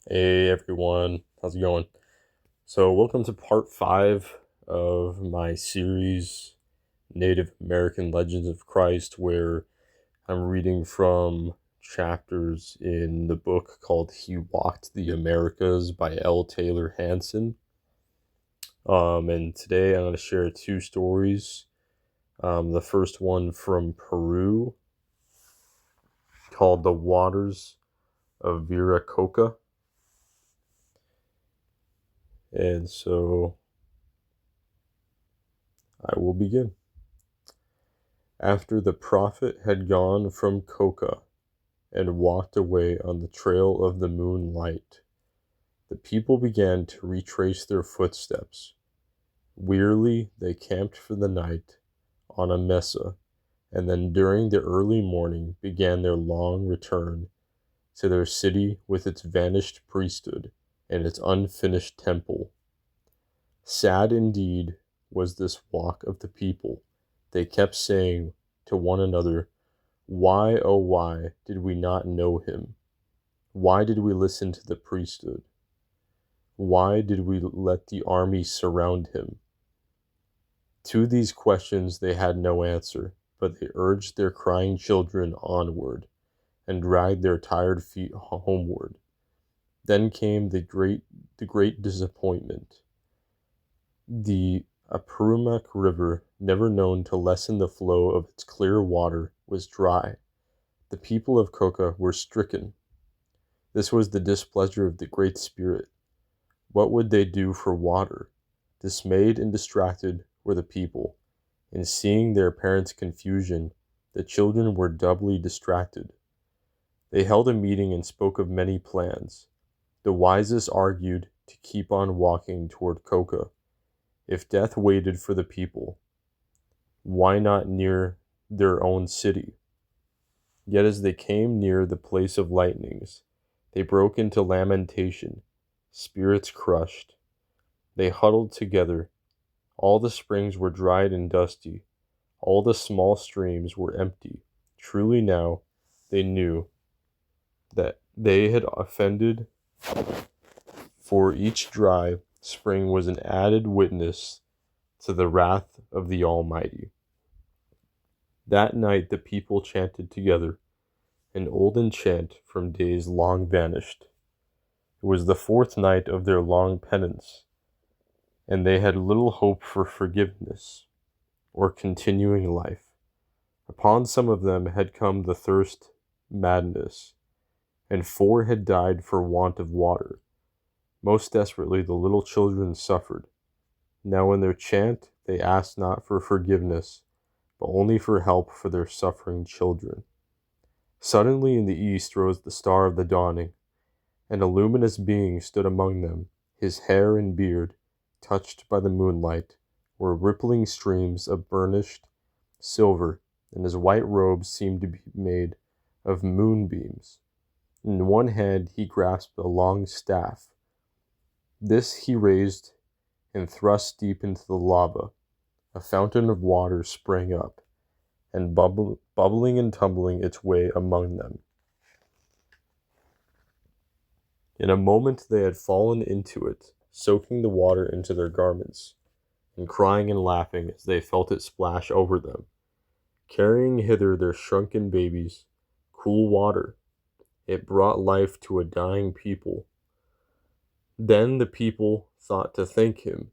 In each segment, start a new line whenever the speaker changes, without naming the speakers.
Hey everyone, how's it going? So, welcome to part 5 of my series, Native American Legends of Christ, where I'm reading from chapters in the book called He Walked the Americas by L. Taylor Hansen. And today I'm going to share two stories. The first one from Peru called The Waters of Viracocha. And so I will begin. After the prophet had gone from Coca and walked away on the trail of the moonlight, the people began to retrace their footsteps. Wearily they camped for the night on a mesa, and then during the early morning began their long return to their city with its vanished priesthood and its unfinished temple. Sad indeed was this walk of the people. They kept saying to one another, "Why, oh why, did we not know him? Why did we listen to the priesthood? Why did we let the army surround him?" To these questions they had no answer, but they urged their crying children onward and dragged their tired feet homeward. Then came the great disappointment. The Apurimac River, never known to lessen the flow of its clear water, was dry. The people of Coca were stricken. This was the displeasure of the Great Spirit. What would they do for water? Dismayed and distracted were the people. In seeing their parents' confusion, the children were doubly distracted. They held a meeting and spoke of many plans. The wisest argued to keep on walking toward Coca. If death waited for the people, why not near their own city? Yet as they came near the place of lightnings, they broke into lamentation, spirits crushed. They huddled together. All the springs were dried and dusty. All the small streams were empty. Truly now they knew that they had offended, for each dry spring was an added witness to the wrath of the Almighty. That night the people chanted together an olden chant from days long vanished. It was the fourth night of their long penance, and they had little hope for forgiveness or continuing life. Upon some of them had come the thirst madness, and 4 had died for want of water. Most desperately the little children suffered. Now in their chant they asked not for forgiveness, but only for help for their suffering children. Suddenly in the east rose the star of the dawning, and a luminous being stood among them. His hair and beard, touched by the moonlight, were rippling streams of burnished silver, and his white robes seemed to be made of moonbeams. In one hand he grasped a long staff. This he raised and thrust deep into the lava. A fountain of water sprang up, and bubbling and tumbling its way among them. In a moment they had fallen into it, soaking the water into their garments, and crying and laughing as they felt it splash over them, carrying hither their shrunken babies. Cool water. It brought life to a dying people. Then the people thought to thank him,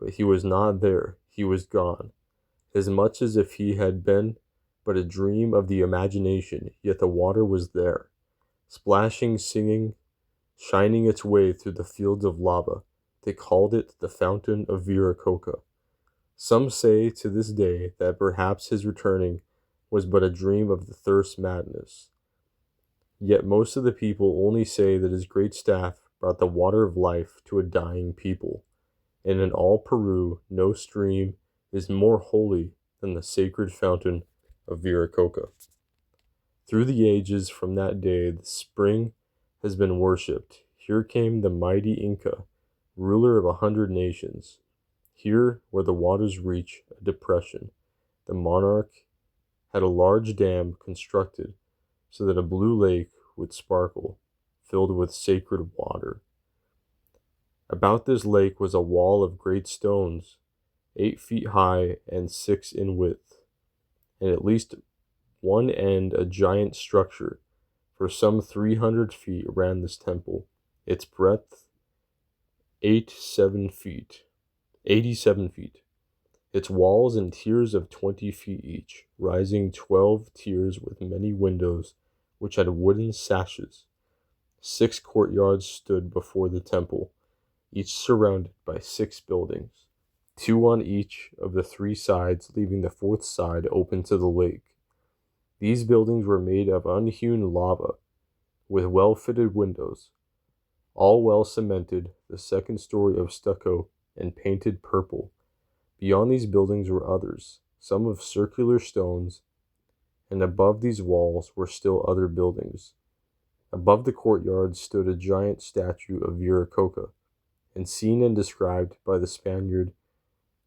but he was not there. He was gone, as much as if he had been but a dream of the imagination, yet the water was there, splashing, singing, shining its way through the fields of lava. They called it the Fountain of Viracocha. Some say to this day that perhaps his returning was but a dream of the thirst madness. Yet most of the people only say that his great staff brought the water of life to a dying people. And in all Peru no stream is more holy than the sacred fountain of Viracocha. Through the ages from that day the spring has been worshipped. Here came the mighty Inca, ruler of 100 nations. Here, where the waters reach a depression, the monarch had a large dam constructed so that a blue lake would sparkle, filled with sacred water. About this lake was a wall of great stones, 8 feet high and 6 in width, and at least one end a giant structure. For some 300 feet ran this temple, its breadth 87 feet, its walls in tiers of 20 feet each, rising 12 tiers with many windows which had wooden sashes. 6 courtyards stood before the temple, each surrounded by 6 buildings, 2 on each of the 3 sides, leaving the 4th side open to the lake. These buildings were made of unhewn lava, with well-fitted windows, all well cemented, the 2nd story of stucco and painted purple. Beyond these buildings were others, some of circular stones, and above these walls were still other buildings. Above the courtyard stood a giant statue of Viracocha, and seen and described by the Spaniard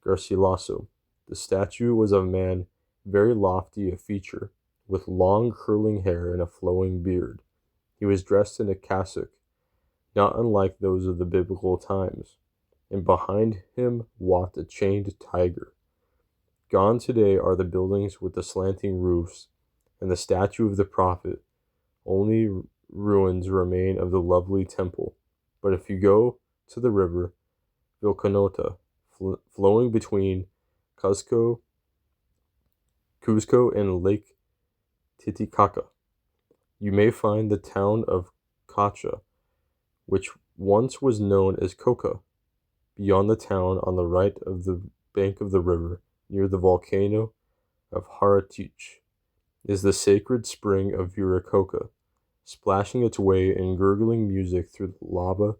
Garcilaso. The statue was of a man very lofty of feature, with long curling hair and a flowing beard. He was dressed in a cassock, not unlike those of the biblical times, and behind him walked a chained tiger. Gone today are the buildings with the slanting roofs, and the statue of the prophet. Only ruins remain of the lovely temple. But if you go to the river Vilcanota, flowing between Cuzco and Lake Titicaca, you may find the town of Cacha, which once was known as Coca. Beyond the town, on the right of the bank of the river, near the volcano of Haratich, is the sacred spring of Viracocha, splashing its way in gurgling music through the lava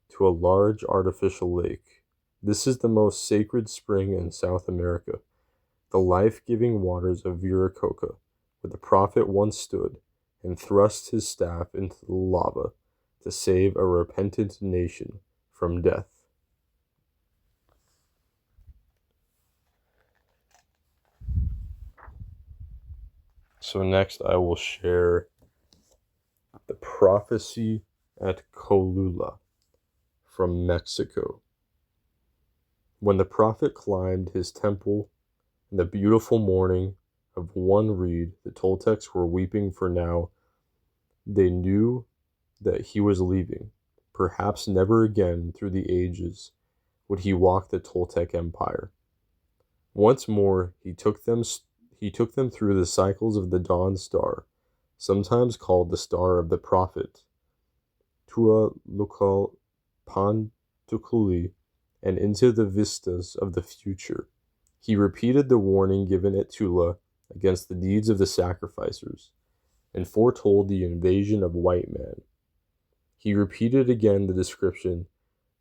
to a large artificial lake. This is the most sacred spring in South America, the life-giving waters of Viracocha, where the prophet once stood and thrust his staff into the lava to save a repentant nation from death. So next I will share the prophecy at Cholula from Mexico. When the prophet climbed his temple in the beautiful morning of one reed, the Toltecs were weeping, for now they knew that he was leaving. Perhaps never again through the ages would he walk the Toltec Empire. Once more he took them through the cycles of the dawn star, sometimes called the star of the prophet, Tua Lukal Pantukuli, and into the vistas of the future. He repeated the warning given at Tula against the deeds of the sacrificers, and foretold the invasion of white man. He repeated again the description,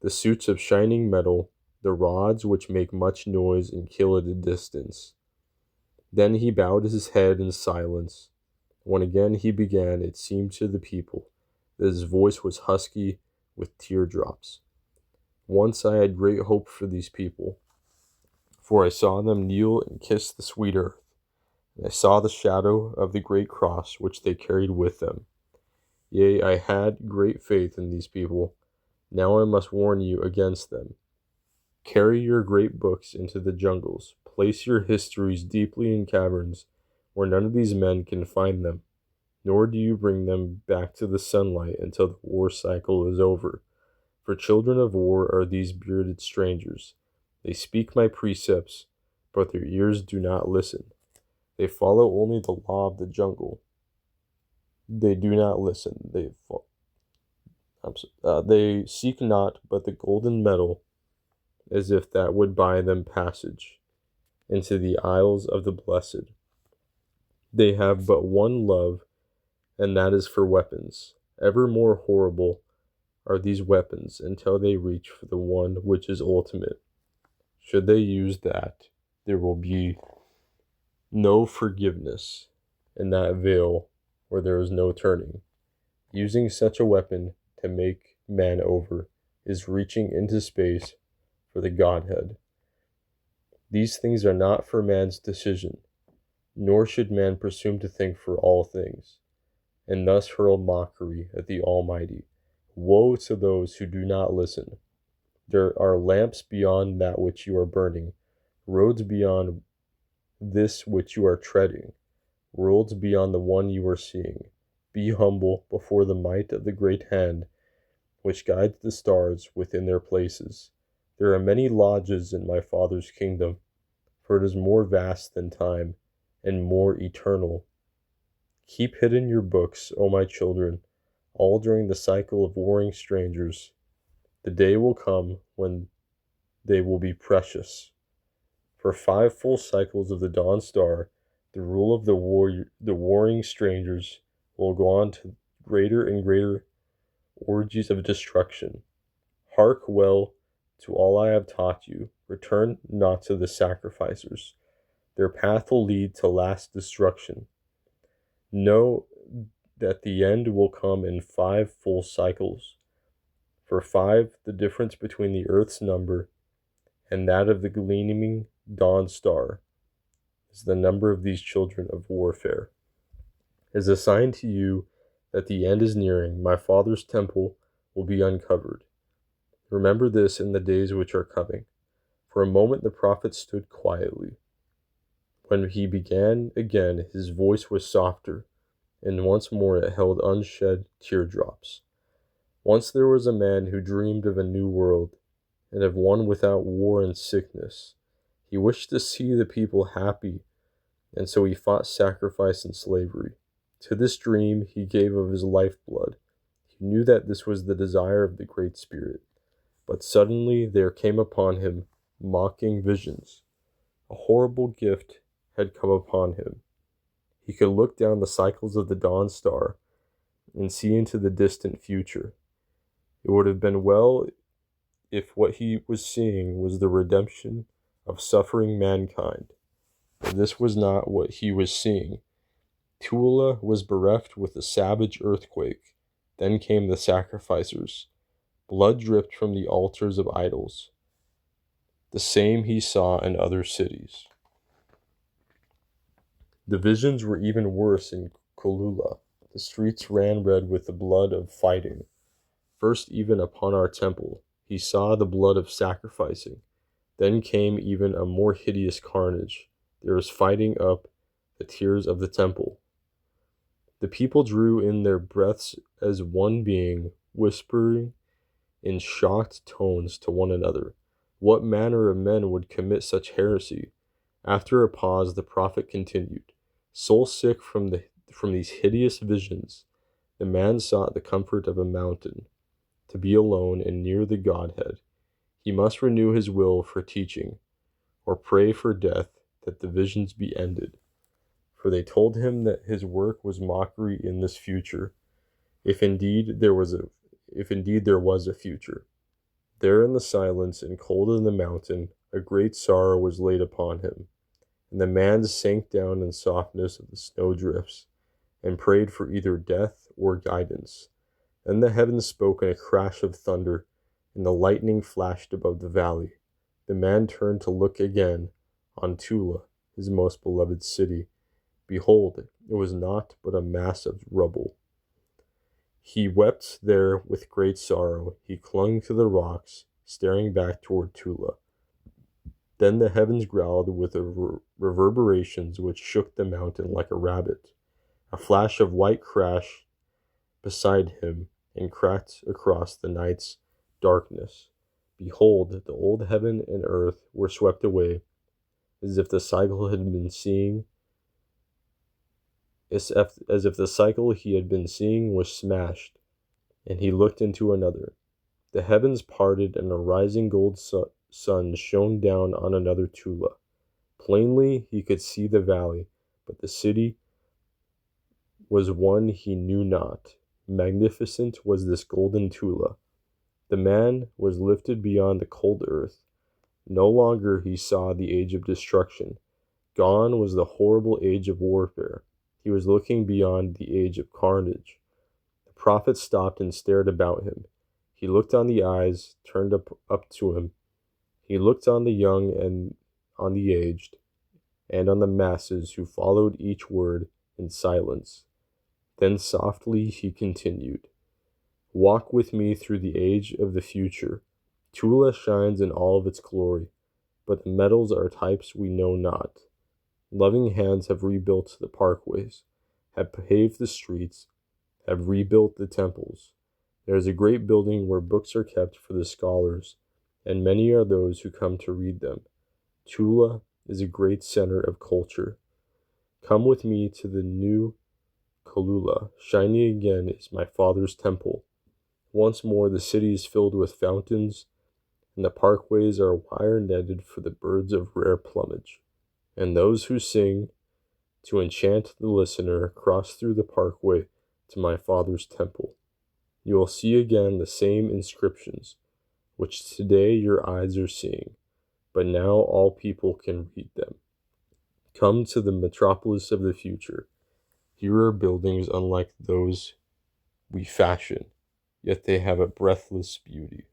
the suits of shining metal, the rods which make much noise and kill at a distance. Then he bowed his head in silence. When again he began, it seemed to the people that his voice was husky with teardrops. Once I had great hope for these people, for I saw them kneel and kiss the sweet earth, and I saw the shadow of the great cross which they carried with them. Yea, I had great faith in these people. Now I must warn you against them. Carry your great books into the jungles. Place your histories deeply in caverns where none of these men can find them, nor do you bring them back to the sunlight until the war cycle is over. For children of war are these bearded strangers. They speak my precepts, but their ears do not listen. They follow only the law of the jungle. They do not listen. They seek not but the golden medal, as if that would buy them passage into the isles of the blessed. They have but one love, and that is for weapons. Ever more horrible are these weapons until they reach for the one which is ultimate. Should they use that, there will be no forgiveness in that veil where there is no turning. Using such a weapon to make man over is reaching into space for the Godhead. These things are not for man's decision, nor should man presume to think for all things. and thus hurl mockery at the Almighty. Woe to those who do not listen. There are lamps beyond that which you are burning, roads beyond this which you are treading, worlds beyond the one you are seeing. Be humble before the might of the great hand, which guides the stars within their places. There are many lodges in my Father's kingdom, for it is more vast than time, and more eternal. Keep hidden your books, O my children, all during the cycle of warring strangers. The day will come when they will be precious. For 5 full cycles of the dawn star, the rule of the warring strangers will go on to greater and greater orgies of destruction. Hark well to all I have taught you. Return not to the sacrificers. Their path will lead to last destruction. Know that the end will come in 5 full cycles. For 5, the difference between the earth's number and that of the gleaming dawn star, is the number of these children of warfare. As a sign to you that the end is nearing, my Father's temple will be uncovered. Remember this in the days which are coming. For a moment the prophet stood quietly. When he began again, his voice was softer, and once more it held unshed teardrops. Once there was a man who dreamed of a new world, and of one without war and sickness. He wished to see the people happy, and so he fought sacrifice and slavery. To this dream he gave of his lifeblood. He knew that this was the desire of the Great Spirit. But suddenly there came upon him mocking visions. A horrible gift had come upon him. He could look down the cycles of the dawn star and see into the distant future. It would have been well if what he was seeing was the redemption of suffering mankind. But this was not what he was seeing. Tula was bereft with a savage earthquake. Then came the sacrificers. Blood dripped from the altars of idols. The same he saw in other cities. The visions were even worse in Kolula. The streets ran red with the blood of fighting. First, even upon our temple, he saw the blood of sacrificing. Then came even a more hideous carnage. There was fighting up the tiers of the temple. The people drew in their breaths as one being, whispering in shocked tones to one another. What manner of men would commit such heresy? After a pause, the prophet continued. Soul sick from these hideous visions, the man sought the comfort of a mountain, to be alone and near the Godhead. He must renew his will for teaching, or pray for death that the visions be ended. For they told him that his work was mockery in this future, if indeed there was a future. There in the silence and cold in the mountain, a great sorrow was laid upon him, and the man sank down in softness of the snowdrifts, and prayed for either death or guidance. Then the heavens spoke in a crash of thunder, and the lightning flashed above the valley. The man turned to look again on Tula, his most beloved city. Behold, it was naught but a mass of rubble. He wept there with great sorrow. He clung to the rocks, staring back toward Tula. Then the heavens growled with reverberations which shook the mountain like a rabbit. A flash of white crashed beside him and cracked across the night's darkness. Behold, the old heaven and earth were swept away, as if the cycle he had been seeing was smashed, and he looked into another. The heavens parted, and a rising gold sun shone down on another Tula. Plainly he could see the valley, but the city was one he knew not. Magnificent was this golden Tula. The man was lifted beyond the cold earth. No longer he saw the age of destruction. Gone was the horrible age of warfare. He was looking beyond the age of carnage. The prophet stopped and stared about him. He looked on the eyes turned up to him. He looked on the young and on the aged, and on the masses who followed each word in silence. Then softly he continued, "Walk with me through the age of the future. Tula shines in all of its glory, but the metals are types we know not. Loving hands have rebuilt the parkways, have paved the streets, have rebuilt the temples. There is a great building where books are kept for the scholars, and many are those who come to read them. Tula is a great center of culture. Come with me to the new Kalula. Shining again is my father's temple. Once more the city is filled with fountains, and the parkways are wire netted for the birds of rare plumage. And those who sing, to enchant the listener, cross through the parkway to my father's temple. You will see again the same inscriptions, which today your eyes are seeing, but now all people can read them. Come to the metropolis of the future. Here are buildings unlike those we fashion, yet they have a breathless beauty.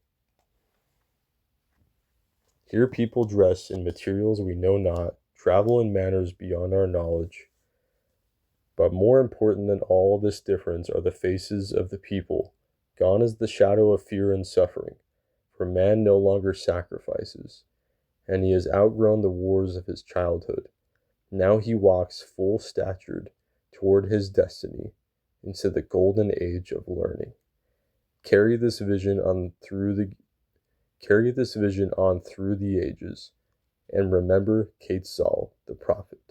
Here people dress in materials we know not, travel in manners beyond our knowledge. But more important than all this difference are the faces of the people. Gone is the shadow of fear and suffering, for man no longer sacrifices, and he has outgrown the wars of his childhood. Now he walks full-statured toward his destiny into the golden age of learning. Carry this vision on through the ages, and remember Quetzal, the prophet.